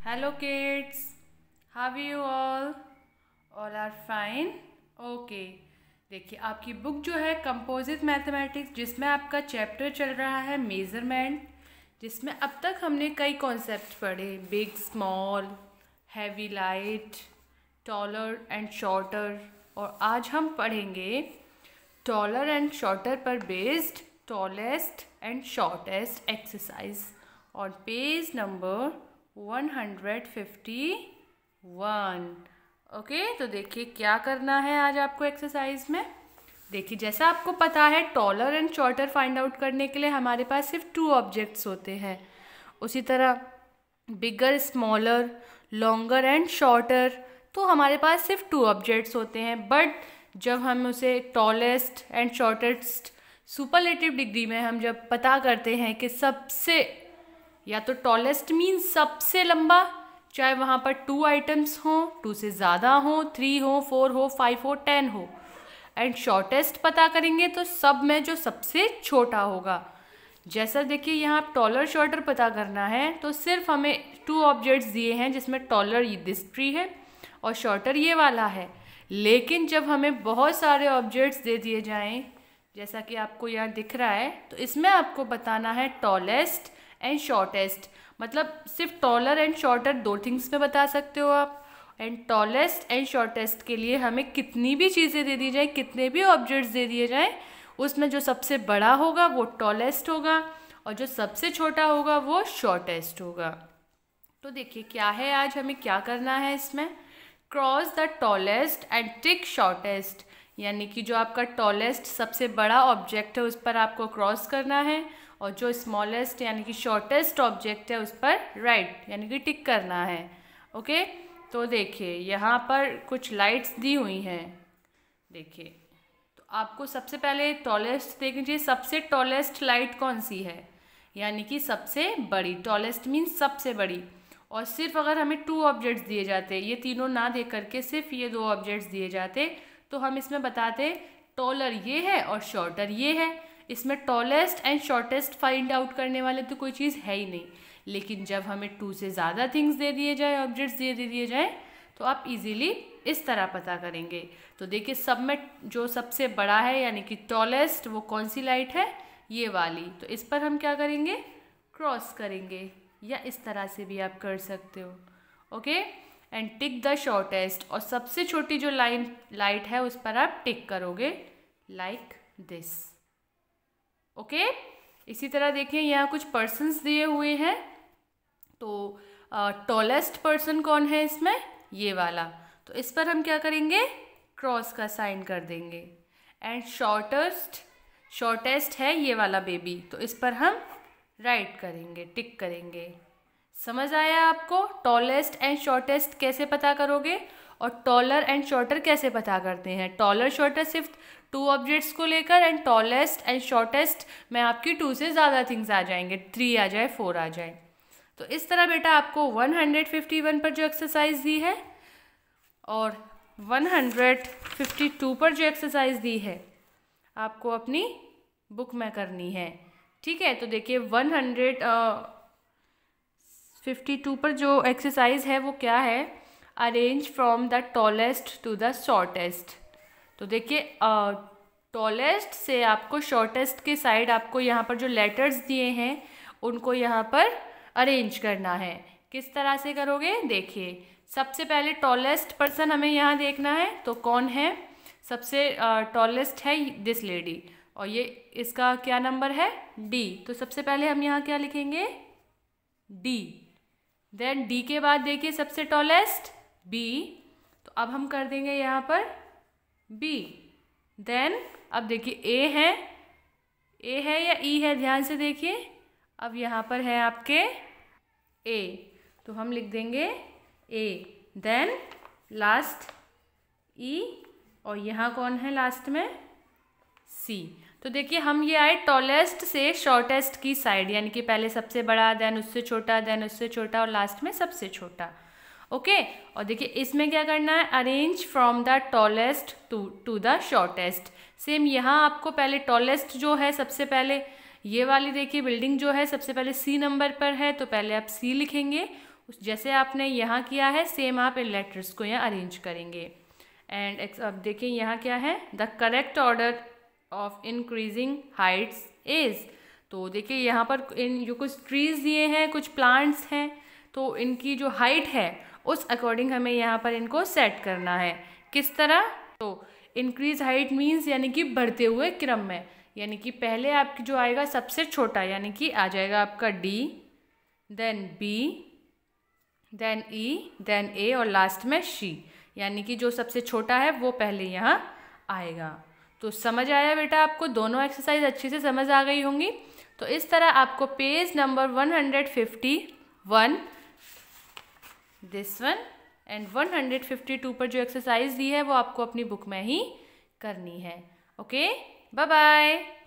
Hello kids, how are you all? All are fine? Okay. देखिए आपकी book जो है कंपोजिट मैथमेटिक्स जिसमें आपका चैप्टर चल रहा है मेज़रमेंट, जिसमें अब तक हमने कई कॉन्सेप्ट पढ़े, big small, heavy light, taller and shorter, और आज हम पढ़ेंगे टॉलर एंड शॉर्टर पर based tallest and shortest exercise on page number 151। Okay, तो देखिए क्या करना है आज आपको एक्सरसाइज में। देखिए जैसा आपको पता है taller and shorter find out करने के लिए हमारे पास सिर्फ 2 ऑब्जेक्ट्स होते हैं। उसी तरह बिगर, स्मॉलर, लॉन्गर एंड शॉर्टर, तो हमारे पास सिर्फ 2 ऑब्जेक्ट्स होते हैं। बट जब हम उसे tallest and shortest superlative degree में हम जब पता करते हैं कि सबसे, या तो टॉलेस्ट मीन्स सबसे लंबा, चाहे वहाँ पर 2 आइटम्स हों, 2 से ज़्यादा हों, 3 हो, 4 हो, 5 हो, 10 हो, एंड शॉर्टेस्ट पता करेंगे तो सब में जो सबसे छोटा होगा। जैसा देखिए यहाँ टॉलर शॉर्टर पता करना है तो सिर्फ हमें 2 ऑब्जेक्ट्स दिए हैं, जिसमें टॉलर दिस ट्री है और शॉर्टर ये वाला है। लेकिन जब हमें बहुत सारे ऑब्जेक्ट्स दे दिए जाएं, जैसा कि आपको यहाँ दिख रहा है, तो इसमें आपको बताना है टॉलेस्ट एंड शॉर्टेस्ट। मतलब सिर्फ टॉलर एंड शॉर्टर 2 थिंग्स में बता सकते हो आप। एंड टॉलेस्ट एंड शॉर्टेस्ट के लिए हमें कितनी भी चीज़ें दे दी जाए, कितने भी ऑब्जेक्ट्स दे दिए जाएं, उसमें जो सबसे बड़ा होगा वो टॉलेस्ट होगा और जो सबसे छोटा होगा वो शॉर्टेस्ट होगा। तो देखिए क्या है, आज हमें क्या करना है इसमें, cross the tallest and tick shortest, यानी कि जो आपका टॉलेस्ट सबसे बड़ा ऑब्जेक्ट है उस पर आपको क्रॉस करना है, और जो स्मॉलेस्ट यानी कि शॉर्टेस्ट ऑब्जेक्ट है उस पर राइट यानी कि टिक करना है। ओके, तो देखिए यहाँ पर कुछ लाइट्स दी हुई हैं। देखिए तो आपको सबसे पहले टॉलेस्ट देख लीजिए, सबसे टॉलेस्ट लाइट कौन सी है, यानी कि सबसे बड़ी। टॉलेस्ट मीन्स सबसे बड़ी। और सिर्फ अगर हमें 2 ऑब्जेक्ट्स दिए जाते, ये तीनों ना दे करके सिर्फ ये 2 ऑब्जेक्ट्स दिए जाते, तो हम इसमें बताते टॉलर ये है और शॉर्टर ये है। इसमें tallest and shortest find out करने वाले तो कोई चीज़ है ही नहीं। लेकिन जब हमें 2 से ज़्यादा थिंग्स दे दिए जाए, ऑब्जेक्ट्स दे दिए जाए, तो आप इजीली इस तरह पता करेंगे। तो देखिए सब में जो सबसे बड़ा है यानी कि टॉलेस्ट, वो कौन सी लाइट है, ये वाली। तो इस पर हम क्या करेंगे, क्रॉस करेंगे, या इस तरह से भी आप कर सकते हो। Okay, and tick the shortest, और सबसे छोटी जो लाइट है उस पर आप टिक करोगे लाइक दिस। ओके, इसी तरह देखिए यहाँ कुछ पर्सन्स दिए हुए हैं। तो टॉलेस्ट पर्सन कौन है इसमें, ये वाला, तो इस पर हम क्या करेंगे, क्रॉस का साइन कर देंगे। एंड शॉर्टेस्ट है ये वाला बेबी, तो इस पर हम राइट करेंगे, टिक करेंगे। समझ आया आपको टॉलेस्ट एंड शॉर्टेस्ट कैसे पता करोगे, और टॉलर एंड शॉर्टर कैसे पता करते हैं। टॉलर शॉर्टर सिर्फ 2 ऑब्जेक्ट्स को लेकर, एंड टॉलेस्ट एंड शॉर्टेस्ट में आपकी 2 से ज़्यादा थिंग्स आ जाएंगे, 3 आ जाए, 4 आ जाए। तो इस तरह बेटा आपको 151 पर जो एक्सरसाइज दी है और 152 पर जो एक्सरसाइज दी है आपको अपनी बुक में करनी है। ठीक है, तो देखिए 152 पर जो एक्सरसाइज है वो क्या है, arrange from the tallest to the shortest. तो देखिए टॉलेस्ट से आपको शॉर्टेस्ट के साइड आपको यहाँ पर जो लेटर्स दिए हैं उनको यहाँ पर अरेंज करना है। किस तरह से करोगे, देखिए सबसे पहले टॉलेस्ट पर्सन हमें यहाँ देखना है, तो कौन है सबसे टॉलेस्ट है, दिस लेडी, और ये इसका क्या नंबर है, डी। तो सबसे पहले हम यहाँ क्या लिखेंगे, डी। देन डी के बाद देखिए सबसे टॉलेस्ट बी, तो अब हम कर देंगे यहाँ पर बी। देन अब देखिए ए है या ई है, ध्यान से देखिए। अब यहाँ पर है आपके ए, तो हम लिख देंगे ए। देन लास्ट ई, और यहाँ कौन है लास्ट में, सी। तो देखिए हम ये आए टॉलेस्ट से शॉर्टेस्ट की साइड, यानी कि पहले सबसे बड़ा, देन उससे छोटा, देन उससे छोटा, और लास्ट में सबसे छोटा। ओके, और देखिए इसमें क्या करना है, arrange from the tallest to the shortest. Same यहाँ आपको पहले टॉलेस्ट जो है सबसे पहले, ये वाली देखिए बिल्डिंग जो है सबसे पहले सी नंबर पर है, तो पहले आप सी लिखेंगे, जैसे आपने यहाँ किया है सेम आप इन लेटर्स को यहाँ अरेंज करेंगे। एंड अब देखिए यहाँ क्या है, the correct order of increasing Heights is. तो देखिए यहाँ पर इन जो कुछ ट्रीज़ दिए हैं, कुछ प्लांट्स हैं, तो इनकी जो हाइट है उस अकॉर्डिंग हमें यहाँ पर इनको सेट करना है। किस तरह? तो इंक्रीज हाइट मीन्स यानी कि बढ़ते हुए क्रम में, यानी कि पहले आपकी जो आएगा सबसे छोटा, यानी कि आ जाएगा आपका डी, देन बी, देन ई, देन ए और लास्ट में शी, यानी कि जो सबसे छोटा है वो पहले यहाँ आएगा। तो समझ आया बेटा आपको? दोनों एक्सरसाइज अच्छे से समझ आ गई होंगी। तो इस तरह आपको page number 151 this one and 152 पर जो एक्सरसाइज दी है वो आपको अपनी बुक में ही करनी है। Okay, bye bye.